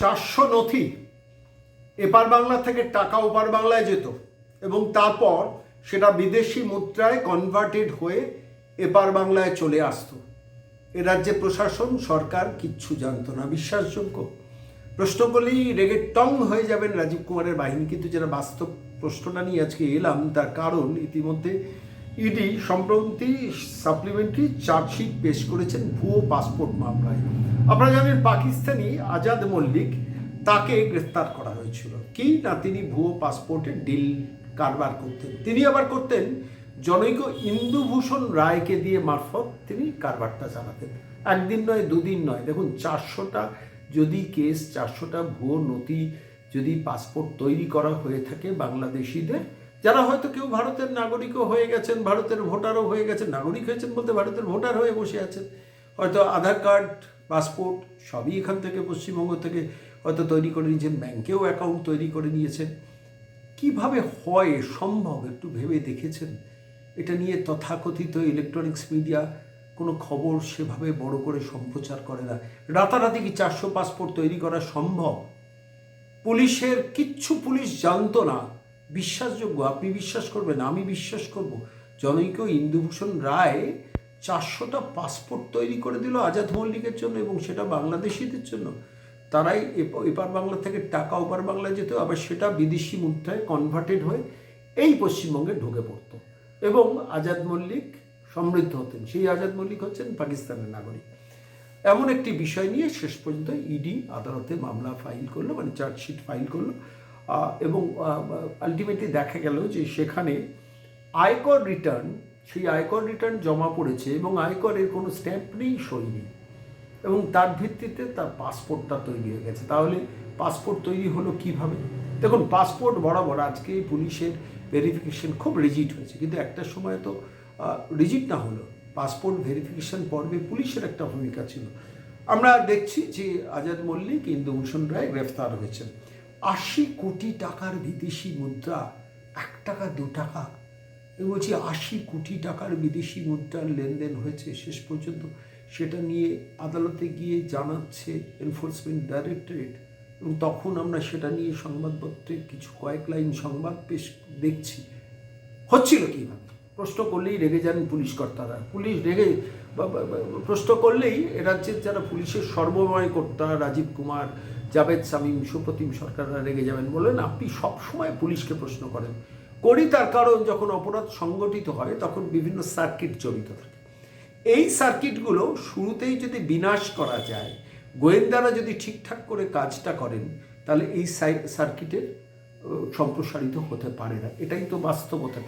400 নথি এপার বাংলা থেকে টাকা ওপার বাংলায় যেত এবং তারপর সেটা বিদেশি মুদ্রায় কনভার্টেড হয়ে এপার বাংলায় চলে আসতো। এ রাজ্যে প্রশাসন সরকার কিচ্ছু জানতো না। বিশ্বাসযোগ্য? প্রশ্ন করলেই রেগে টং হয়ে যাবেন রাজীব কুমারের বাহিনী। কিন্তু যারা বাস্তব প্রশ্নটা নিয়ে আজকে এলাম তার কারণ ইতিমধ্যে ইডি সম্প্রতি সাপ্লিমেন্টারি চার্জশিট পেশ করেছেন ভুয়ো পাসপোর্ট মামলায়। আপনারা জানেন পাকিস্তানি আজাদ মল্লিক, তাকে গ্রেফতার করা হয়েছিল কি না, তিনি ভুয়ো পাসপোর্টের ডিল কারবার করতেন। তিনি আবার করতেন জনৈক ইন্দুভূষণ রায়কে দিয়ে মারফত তিনি কারবারটা চালাতেন। একদিন নয়, দুদিন নয়, দেখুন 400টা যদি কেস, 400টা ভুয়ো নথি যদি পাসপোর্ট তৈরি করা হয়ে থাকে বাংলাদেশিদের, যারা হয়তো কেউ ভারতের নাগরিকও হয়ে গেছেন, ভারতের ভোটারও হয়ে গেছেন, নাগরিক হয়েছেন বলতে ভারতের ভোটার হয়ে বসে আছেন, হয়তো আধার কার্ড, পাসপোর্ট সবই এখান থেকে পশ্চিমবঙ্গ থেকে হয়তো তৈরি করে নিয়েছেন, ব্যাংকেও অ্যাকাউন্ট তৈরি করে নিয়েছেন। কিভাবে হয় সম্ভব একটু ভেবে দেখেছেন? এটা নিয়ে তথাকথিত ইলেকট্রনিক্স মিডিয়া কোনো খবর সেভাবে বড় করে সম্প্রচার করে না। রাতারাতি কি 400 পাসপোর্ট তৈরি করা সম্ভব? পুলিশের কিচ্ছু পুলিশ জানতো না। বিশ্বাসযোগ্য? আপনি বিশ্বাস করবেন, আমি বিশ্বাস করব। জনৈক ইন্দুভূষণ রায় 400টা পাসপোর্ট তৈরি করে দিল আজাদ মল্লিকের জন্য, এবং সেটা বাংলাদেশিদের জন্য। তারাই এপার বাংলা থেকে টাকা ওপার বাংলায় যেত, আবার সেটা বিদেশি মুদ্রায় কনভার্টেড হয়ে এই পশ্চিমবঙ্গে ঢুকে পড়তো এবং আজাদ মল্লিক সমৃদ্ধ হতেন। সেই আজাদ মল্লিক হচ্ছেন পাকিস্তানের নাগরিক। এমন একটি বিষয় নিয়ে শেষ পর্যন্ত ইডি আদালতে মামলা ফাইল করলো, মানে চার্জশিট ফাইল করলো, এবং আলটিমেটলি দেখা গেল যে সেখানে আয়কর রিটার্ন, সেই আয়কর রিটার্ন জমা পড়েছে এবং আয়করের কোনো স্ট্যাম্প নেই, সই নেই, এবং তার ভিত্তিতে তার পাসপোর্টটা তৈরি হয়ে গেছে। তাহলে পাসপোর্ট তৈরি হলো কিভাবে? দেখুন, পাসপোর্ট বরাবর আজকে পুলিশের ভেরিফিকেশন খুব রিজিড হয়েছে, কিন্তু একটা সময় তো রিজিড না হলো। পাসপোর্ট ভেরিফিকেশন পর্বে পুলিশের একটা ভূমিকা ছিল। আমরা দেখছি যে আজাদ মল্লিক, ইন্দুভূষণ রায় গ্রেফতার হয়েছেন। 80 কোটি টাকার বিদেশি মুদ্রা, 1 টাকা 2 টাকা, আমি বলছি 80 কোটি টাকার বিদেশি মুদ্রার লেনদেন হয়েছে। শেষ পর্যন্ত সেটা নিয়ে আদালতে গিয়ে জানাচ্ছে এনফোর্সমেন্ট ডাইরেক্টরেট, এবং তখন আমরা সেটা নিয়ে সংবাদপত্রে কিছু কয়েক লাইন সংবাদ পেশ দেখছি। হচ্ছিল কীভাবে? প্রশ্ন করলেই রেগে যান পুলিশ কর্তারা। পুলিশ রেগে প্রশ্ন করলেই এ রাজ্যের যারা পুলিশের সর্বময় কর্তা, রাজীব কুমার, জাভেদ শামীম, সুপ্রতিম সরকাররা রেগে যাবেন, বলেন আপনি সবসময় পুলিশকে প্রশ্ন করেন। করি তার কারণ যখন অপরাধ সংগঠিত হয় তখন বিভিন্ন সার্কিট জড়িত থাকে। এই সার্কিটগুলো শুরুতেই যদি বিনাশ করা যায়, গোয়েন্দারা যদি ঠিকঠাক করে কাজটা করেন, তাহলে এই সার্কিটের সম্প্রসারিত হতে পারে না। এটাই তো বাস্তবতা।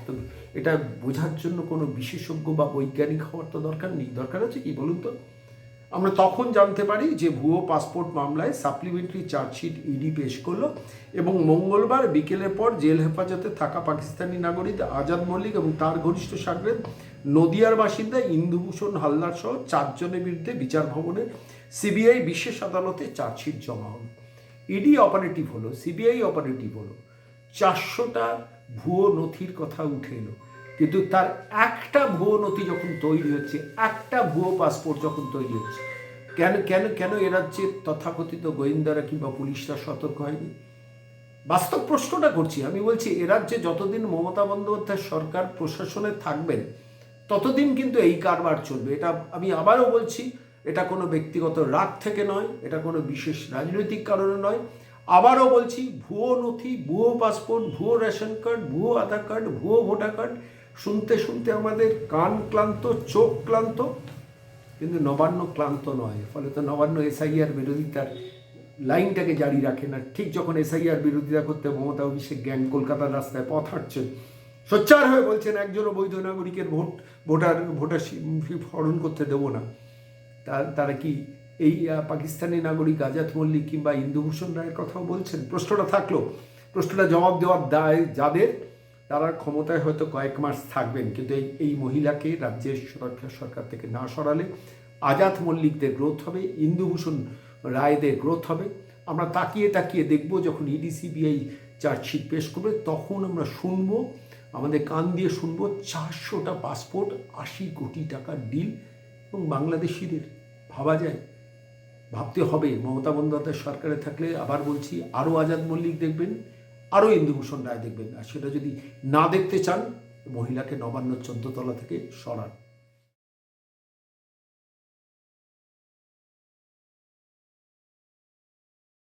এটা বোঝার জন্য কোনো বিশেষজ্ঞ বা বৈজ্ঞানিক হওয়ার তো দরকার নেই। দরকার আছে কি বলুন তো? আমরা তখন জানতে পারি যে ভুয়ো পাসপোর্ট মামলায় সাপ্লিমেন্টারি চার্জশিট ইডি পেশ করলো, এবং মঙ্গলবার বিকেলের পর জেল হেফাজতে থাকা পাকিস্তানি নাগরিক আজাদ মল্লিক এবং তার ঘনিষ্ঠ সাগরেদ নদিয়ার বাসিন্দা ইন্দুভূষণ হালদার সহ 4 জনের বিরুদ্ধে বিচার ভবনে সিবিআই বিশেষ আদালতে চার্জশিট জমা হল। ইডি অপারেটিভ হলো, সিবিআই অপারেটিভ হলো, 400টা ভুয়ো নথির কথা উঠে এলো, কিন্তু তার একটা ভুয়ো নথি যখন তৈরি হচ্ছে, একটা ভুয়ো পাসপোর্ট যখন তৈরি হচ্ছে, কেন কেন কেন এ রাজ্যে তথাকথিত গোয়েন্দারা কিংবা পুলিশরা সতর্ক হয়নি? বাস্তব প্রশ্নটা করছি। আমি বলছি এ রাজ্যে যতদিন মমতা বন্দ্যোপাধ্যায় সরকার প্রশাসনে থাকবেন ততদিন কিন্তু এই কারবার চলবে। এটা আমি আবারও বলছি, এটা কোনো ব্যক্তিগত রাগ থেকে নয়, এটা কোনো বিশেষ রাজনৈতিক কারণে নয়। আবারও বলছি, ভুয়ো নথি, ভুয়ো পাসপোর্ট, ভুয়ো রেশন কার্ড, ভুয়ো আধার কার্ড, ভুয়ো ভোটার কার্ড, শুনতে শুনতে আমাদের কান ক্লান্ত, চোখ ক্লান্ত, কিন্তু নবান্ন ক্লান্ত নয়। ফলে তো নবান্ন এসআইআর বিরোধিতার লাইনটাকে জারি রাখে না। ঠিক যখন এসআইআর বিরোধিতা করতে মমতা অভিষেক গ্যাং কলকাতার রাস্তায় পথ হাঁটছেন, সোচ্চার হয়ে বলছেন একজনও বৈধ নাগরিকের ভোটারশিপ হরণ করতে দেবো না, তারা কি এই পাকিস্তানি নাগরিক আজাদ মল্লিক কিংবা ইন্দুভূষণ রায়ের কথাও বলছেন? প্রশ্নটা থাকলো, প্রশ্নটা জবাব দেওয়ার দায় যাদের, তারা ক্ষমতায় হয়তো কয়েক মাস থাকবেন, কিন্তু এই মহিলাকে রাজ্যের সুরক্ষা সরকার থেকে না সরালে আজাদ মল্লিকদের গ্রোথ হবে, ইন্দুভূষণ রায়দের গ্রোথ হবে। আমরা তাকিয়ে তাকিয়ে দেখব যখন ইডি সিবিআই চার্জশিট পেশ করবে, তখন আমরা শুনবো, আমাদের কান দিয়ে শুনবো 400টা পাসপোর্ট, 80 কোটি টাকার ডিল, এবং বাংলাদেশিদের ভাবা যায় ভাবতে হবে। মমতা বন্দ্যোপাধ্যায় সরকারে থাকলে আবার বলছি আরও আজাদ মল্লিক দেখবেন, আরও ইন্দুভূষণ রায় দেখবেন। আর সেটা যদি না দেখতে চান, মহিলাকে নবান্ন 14 তলা থেকে সরান।